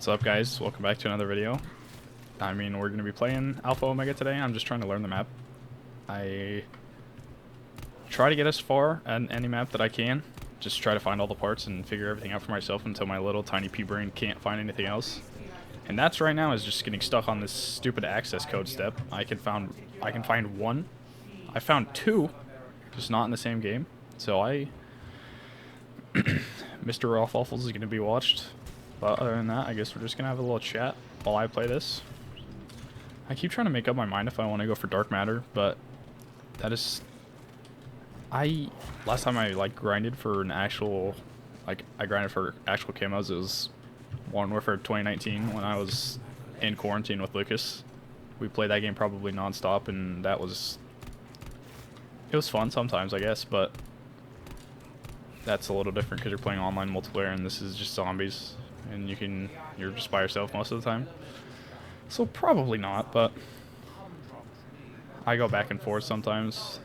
What's up, guys? Welcome back to another video. We're going to be playing Alpha Omega today. I'm just trying to learn the map. I try to get as far on any map that I can. Just try to find all the parts and figure everything out for myself until my little tiny pea brain can't find anything else. And that's right now is just getting stuck on this stupid access code step. I can find one. I found two, just not in the same game. So Mr. Narwhals is going to be watched. But other than that, I guess we're just going to have a little chat while I play this. I keep trying to make up my mind if I want to go for dark matter, but that is... Last time I grinded for an actual... I grinded for actual camos, it was Modern Warfare 2019 when I was in quarantine with Lucas. We played that game probably non-stop, and it was fun sometimes, I guess, but that's a little different because you're playing online multiplayer and this is just zombies. And you're just by yourself most of the time. So probably not, but I go back and forth sometimes.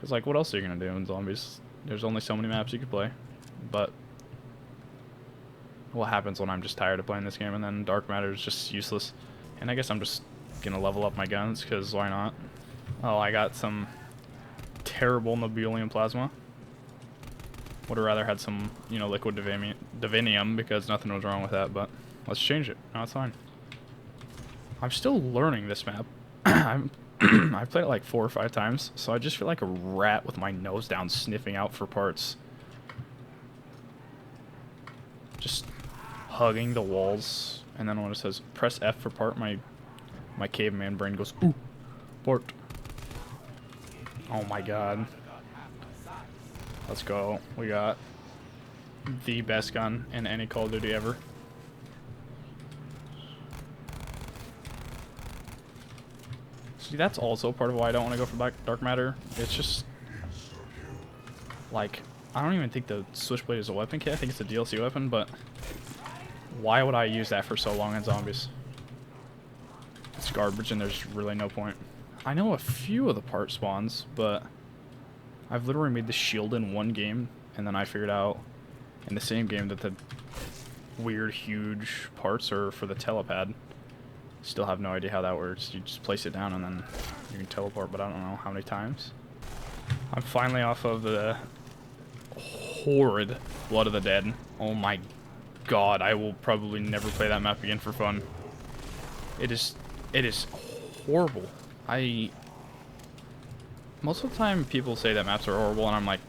Because what else are you going to do in zombies? There's only so many maps you can play. But what happens when I'm just tired of playing this game and then dark matter is just useless? And I guess I'm just going to level up my guns, because why not? Oh, I got some terrible Nebulium plasma. Would have rather had some, liquid divinium, because nothing was wrong with that, but let's change it. No, it's fine. I'm still learning this map. I've played it like 4 or 5 times, so I just feel like a rat with my nose down sniffing out for parts. Just hugging the walls, and then when it says press F for part, my caveman brain goes, ooh, port. Oh my god. Let's go. We got the best gun in any Call of Duty ever. See, that's also part of why I don't want to go for dark matter. It's just I don't even think the switchblade is a weapon kit. I think it's a DLC weapon, but why would I use that for so long in zombies? It's garbage and there's really no point. I know a few of the part spawns, but I've literally made the shield in one game, and then I figured out in the same game that the weird, huge parts are for the telepad. Still have no idea how that works. You just place it down and then you can teleport, but I don't know how many times. I'm finally off of the horrid Blood of the Dead. Oh my god, I will probably never play that map again for fun. It is horrible. Most of the time, people say that maps are horrible, and I'm like,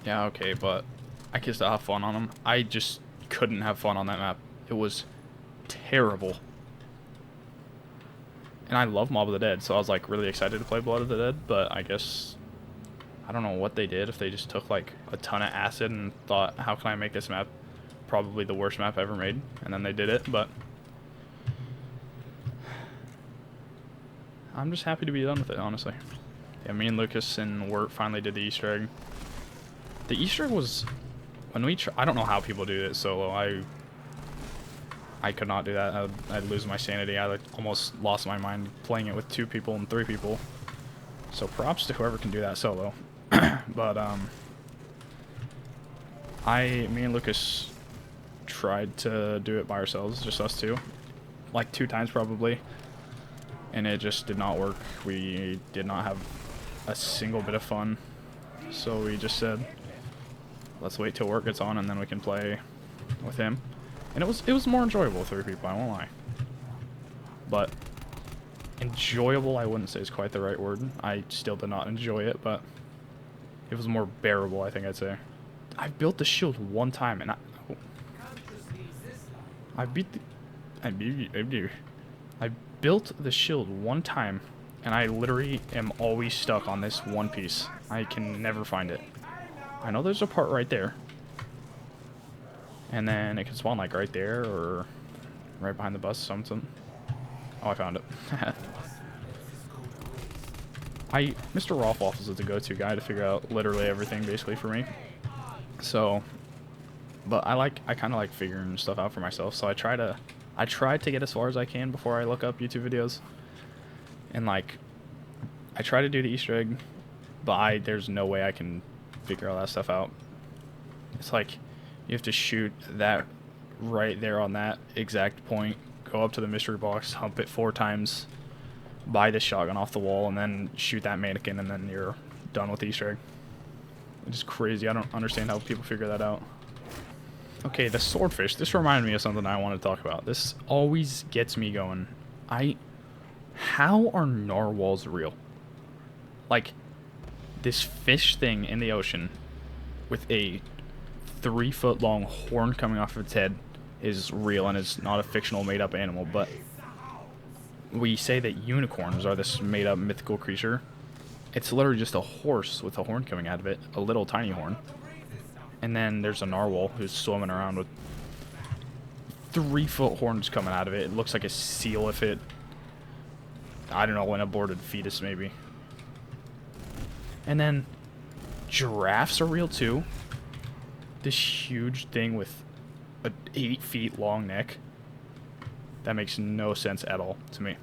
yeah, okay, but I can still have fun on them. I just couldn't have fun on that map. It was terrible. And I love Mob of the Dead, so I was, really excited to play Blood of the Dead, but I guess... I don't know what they did, if they just took, a ton of acid and thought, how can I make this map probably the worst map ever made? And then they did it, but... I'm just happy to be done with it, honestly. Yeah, me and Lucas and Wirt finally did the Easter egg. The Easter egg was when I don't know how people do it solo. I could not do that. I'd lose my sanity. I almost lost my mind playing it with 2 people and 3 people. So props to whoever can do that solo. But me and Lucas tried to do it by ourselves, just us 2, 2 times probably, and it just did not work. We did not have a single bit of fun, so we just said, let's wait till work gets on and then we can play with him. And it was more enjoyable with 3 people, I won't lie. But enjoyable, I wouldn't say is quite the right word. I still did not enjoy it, but it was more bearable, I think I'd say. I built the shield one time and I built the shield one time, and I literally am always stuck on this one piece. I can never find it. I know there's a part right there. And then it can spawn right there or right behind the bus, something. Oh, I found it. Mr. Narwhals is the go-to guy to figure out literally everything basically for me. So, but I kind of like figuring stuff out for myself. So I try to get as far as I can before I look up YouTube videos. And I try to do the Easter egg, but there's no way I can figure all that stuff out. It's you have to shoot that right there on that exact point, go up to the mystery box, hump it 4 times, buy the shotgun off the wall, and then shoot that mannequin, and then you're done with the Easter egg. It's crazy. I don't understand how people figure that out. Okay, the swordfish. This reminded me of something I want to talk about. This always gets me going. How are narwhals real? Like, this fish thing in the ocean with a 3-foot long horn coming off of its head is real and it's not a fictional made-up animal, but we say that unicorns are this made-up mythical creature. It's literally just a horse with a horn coming out of it, a little tiny horn. And then there's a narwhal who's swimming around with 3-foot horns coming out of it. It looks like a seal if it, I don't know, an aborted fetus maybe. And then giraffes are real too. This huge thing with a 8 feet long neck. That makes no sense at all to me.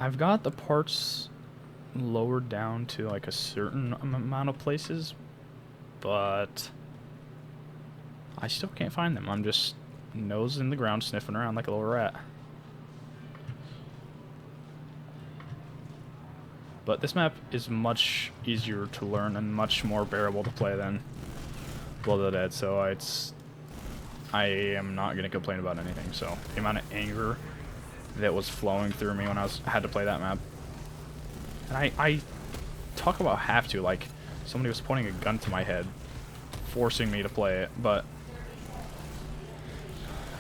I've got the parts lowered down to like a certain amount of places, but I still can't find them. I'm just nose in the ground sniffing around like a little rat. But this map is much easier to learn and much more bearable to play than Blood of the Dead, so I am not going to complain about anything. So the amount of anger that was flowing through me when I had to play that map. And I talk about have to, like somebody was pointing a gun to my head, forcing me to play it, but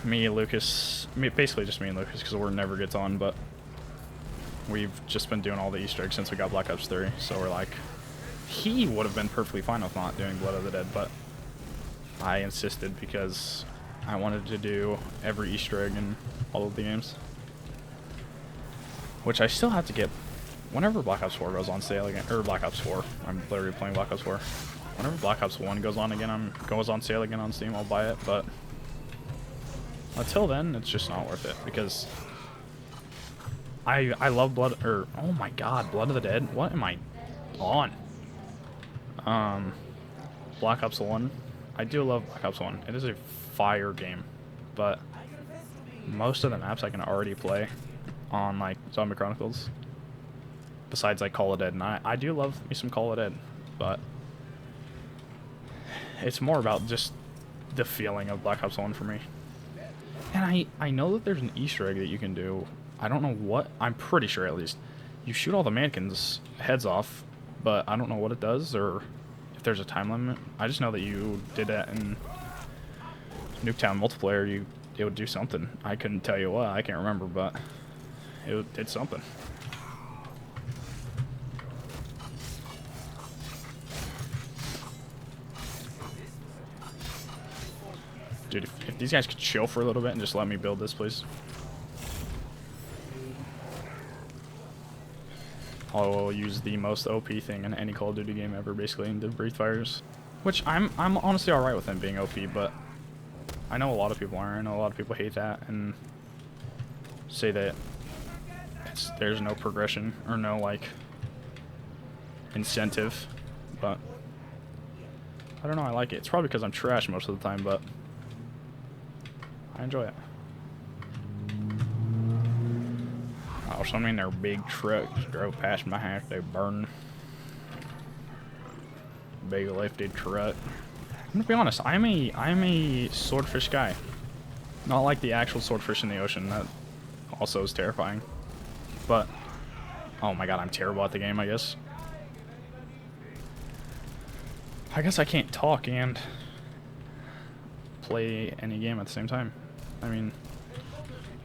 basically just me and Lucas, because the word never gets on, but we've just been doing all the Easter eggs since we got Black Ops 3, so we're like, he would have been perfectly fine with not doing Blood of the Dead, but I insisted because I wanted to do every Easter egg in all of the games. Which I still have to get. Whenever Black Ops 4 goes on sale again, or Black Ops 4, I'm literally playing Black Ops 4. Whenever Black Ops 1 goes on sale again on Steam, I'll buy it, but until then, it's just not worth it, because I love oh my god, Blood of the Dead? What am I on? Black Ops 1. I do love Black Ops 1. It is a fire game, but most of the maps I can already play on, like, Zombie Chronicles, besides, like, Call of Dead, and I do love me some Call of Dead, but it's more about just the feeling of Black Ops 1 for me. And I know that there's an Easter egg that you can do. I don't know what, I'm pretty sure at least. You shoot all the mannequins' heads off, but I don't know what it does, or if there's a time limit. I just know that you did that in Nuketown multiplayer. It would do something. I couldn't tell you what, I can't remember, but it did something. Dude, if these guys could chill for a little bit and just let me build this, please. I'll use the most OP thing in any Call of Duty game ever, basically, in the breathe fires. Which I'm honestly alright with them being OP, but I know a lot of people aren't. I know a lot of people hate that and say that there's no progression or no, like, incentive, but I don't know, I like it. It's probably because I'm trash most of the time, but I enjoy it. Oh, somebody in their big trucks drove past my house. They burned. Big lifted truck. I'm gonna be honest. I'm a swordfish guy. Not like the actual swordfish in the ocean. That also is terrifying. But oh my god, I'm terrible at the game. I guess I can't talk and play any game at the same time. I mean,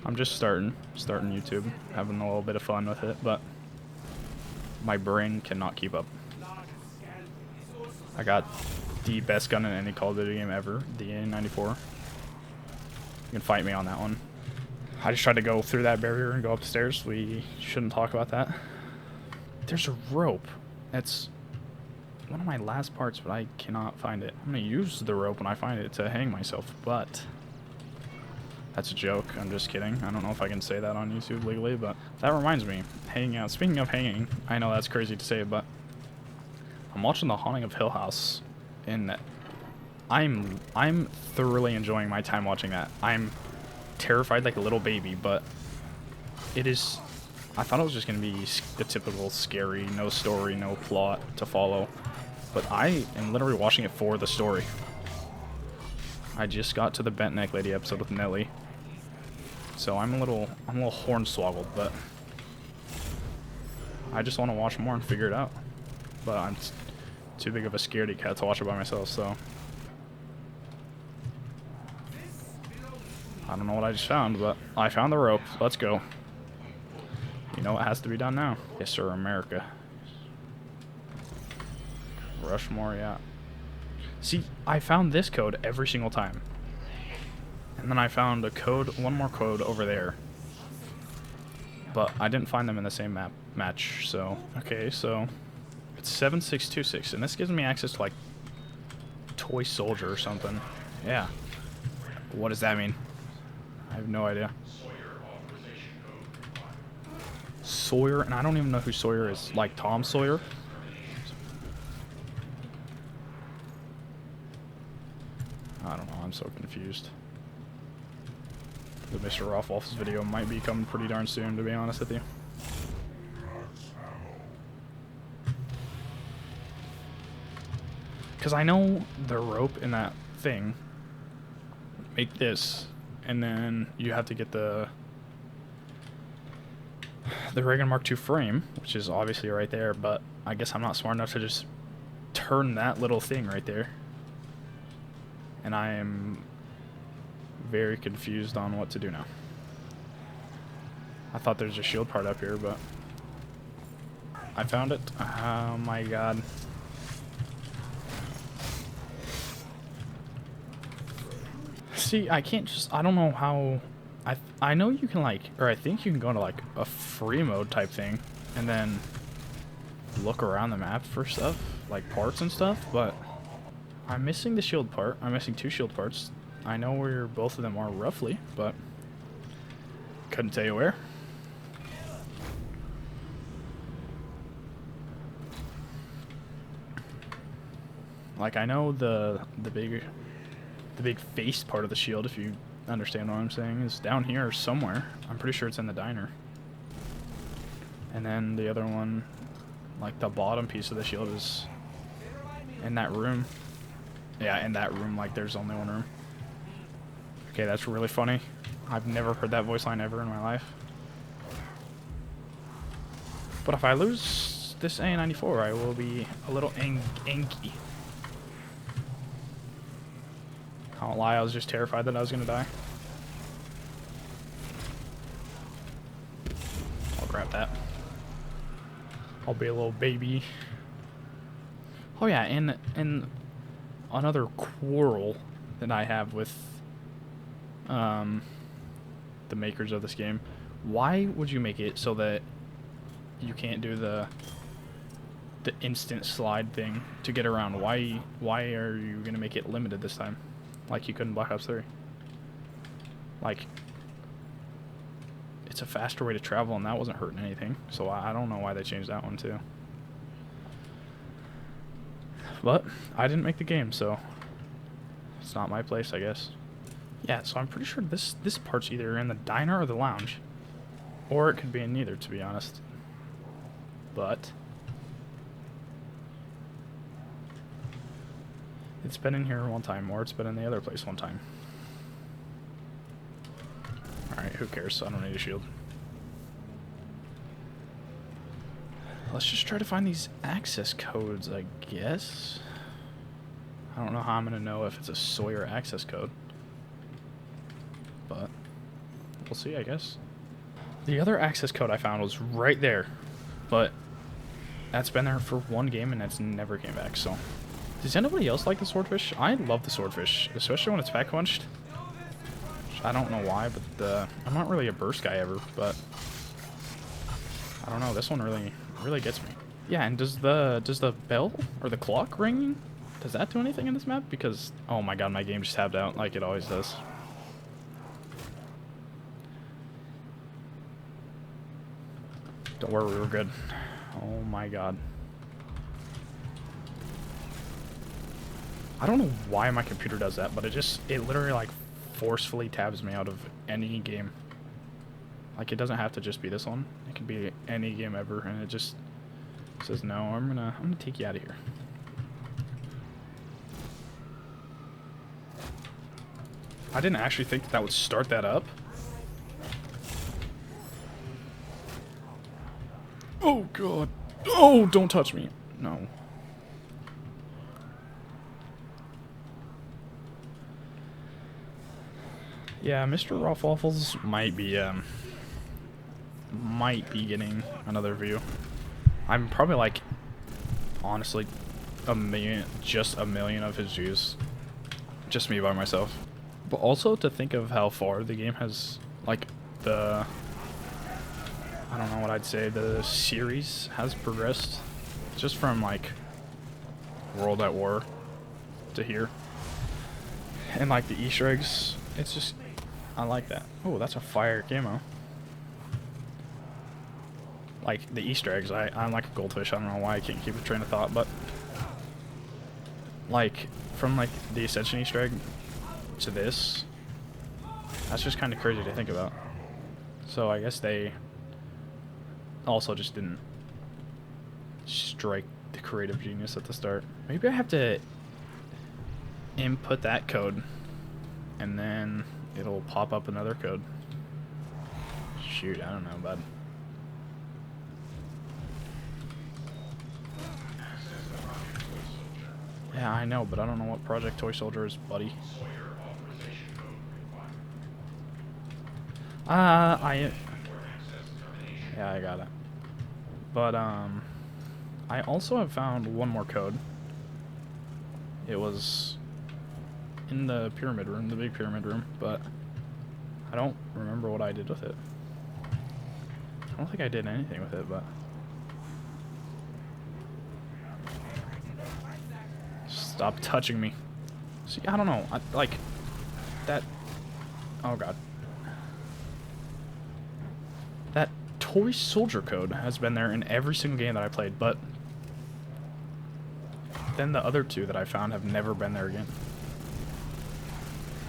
I'm just starting YouTube, having a little bit of fun with it, but my brain cannot keep up. I got the best gun in any Call of Duty game ever, the A94. You can fight me on that one. I just tried to go through that barrier and go up the stairs. We shouldn't talk about that. There's a rope. That's one of my last parts, but I cannot find it. I'm gonna use the rope when I find it to hang myself, but that's a joke. I'm just kidding. I don't know if I can say that on YouTube legally, but that reminds me, hanging out. Speaking of hanging, I know that's crazy to say, but I'm watching The Haunting of Hill House in I'm thoroughly enjoying my time watching that. I'm terrified like a little baby, but it is. I thought it was just gonna be the typical scary, no story, no plot to follow, but I am literally watching it for the story. I just got to the Bent Neck Lady episode with Nelly, so I'm a little hornswoggled, but I just want to watch more and figure it out. But I'm too big of a scaredy cat to watch it by myself, so I don't know what I just found, but I found the rope. Let's go. You know what has to be done now? Yes, sir, America. Rushmore, yeah. See, I found this code every single time. And then I found a code, one more code over there. But I didn't find them in the same match, so... Okay, so... It's 7626, and this gives me access to, like, Toy Soldier or something. Yeah. What does that mean? I have no idea. Sawyer, and I don't even know who Sawyer is. Like Tom Sawyer? I don't know, I'm so confused. The Mr. Rothwolf's video might be coming pretty darn soon, to be honest with you. Because I know the rope in that thing, make this, and then you have to get the Reagan Mark II frame, which is obviously right there, but I guess I'm not smart enough to just turn that little thing right there. And I am very confused on what to do now. I thought there's a shield part up here, but I found it. Oh my god. See, I can't just, I don't know how, I know you can like, or I think you can go into like a free mode type thing and then look around the map for stuff, like parts and stuff, but I'm missing the shield part. I'm missing 2 shield parts. I know where both of them are roughly, but couldn't tell you where. Like I know the big face part of the shield, if you understand what I'm saying, is down here somewhere. I'm pretty sure it's in the diner. And then the other one, like the bottom piece of the shield, is in that room. Yeah, in that room, like there's only one room. Okay, that's really funny. I've never heard that voice line ever in my life. But if I lose this A94, I will be a little anky. I won't lie, I was just terrified that I was gonna die. I'll grab that. I'll be a little baby. Oh yeah, and another quarrel that I have with the makers of this game. Why would you make it so that you can't do the instant slide thing to get around? Why are you gonna make it limited this time? Like you couldn't Black Ops 3. Like, it's a faster way to travel, and that wasn't hurting anything. So I don't know why they changed that one too. But I didn't make the game, so it's not my place, I guess. Yeah, so I'm pretty sure this part's either in the diner or the lounge, or it could be in neither, to be honest. But it's been in here one time, or it's been in the other place one time. Alright, who cares? I don't need a shield. Let's just try to find these access codes, I guess. I don't know how I'm going to know if it's a Sawyer access code. But we'll see, I guess. The other access code I found was right there. But that's been there for one game and it's never came back, so... Does anybody else like the swordfish? I love the swordfish, especially when it's pack punched. I don't know why, but I'm not really a burst guy ever, but I don't know, this one really gets me. Yeah, and does the bell or the clock ringing, does that do anything in this map? Because oh my god, my game just tabbed out like it always does. Don't worry, we're good. Oh my god. I don't know why my computer does that, but it literally like forcefully tabs me out of any game. Like, it doesn't have to just be this one. It can be any game ever, and it just says no. I'm gonna take you out of here. I didn't actually think that would start that up. Oh god. Oh, don't touch me. No. Yeah, Mr. Raw Waffles might be getting another view. I'm probably like, honestly, just a million of his views. Just me by myself. But also to think of how far the game has, like, I don't know what I'd say, the series has progressed. Just from, like, World at War to here. And, like, the Easter eggs, it's just, I like that. Oh, that's a fire camo. Like, the Easter eggs, I'm like a goldfish. I don't know why I can't keep a train of thought, but, like, from, like, the Ascension Easter egg to this, that's just kind of crazy to think about. So I guess they also just didn't strike the creative genius at the start. Maybe I have to input that code and then it'll pop up another code. Shoot, I don't know, bud. Yeah, I know, but I don't know what Project Toy Soldier is, buddy. Yeah, I got it. But, I also have found one more code. It was in the pyramid room, the big pyramid room, but I don't remember what I did with it. I don't think I did anything with it, but... Stop touching me. See, I don't know. Like, that... Oh, God. That Toy Soldier code has been there in every single game that I played, but then the other two that I found have never been there again.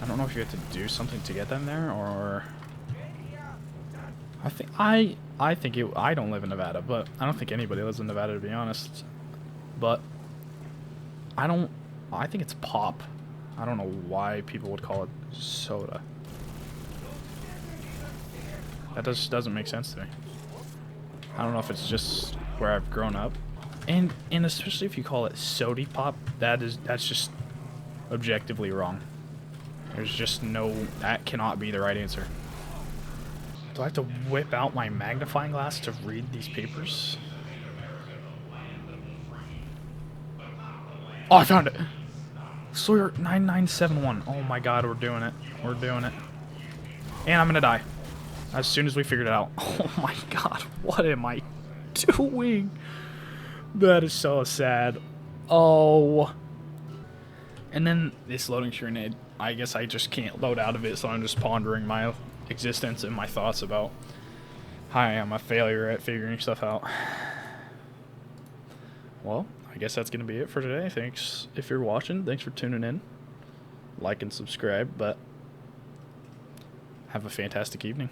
I don't know if you have to do something to get them there, or... I don't live in Nevada, but I don't think anybody lives in Nevada, to be honest. But I think it's pop. I don't know why people would call it soda. That doesn't make sense to me. I don't know if it's just where I've grown up. And especially if you call it sody pop, that's just objectively wrong. There's just that cannot be the right answer. Do I have to whip out my magnifying glass to read these papers? Oh, I found it! Sawyer 9971. Oh my god, we're doing it. We're doing it. And I'm gonna die. As soon as we figured it out. Oh my god, what am I doing? That is so sad. Oh. And then this loading screen, I guess I just can't load out of it, so I'm just pondering my existence and my thoughts about how I am a failure at figuring stuff out. Well, I guess that's going to be it for today. Thanks if you're watching. Thanks for tuning in. Like and subscribe, but have a fantastic evening.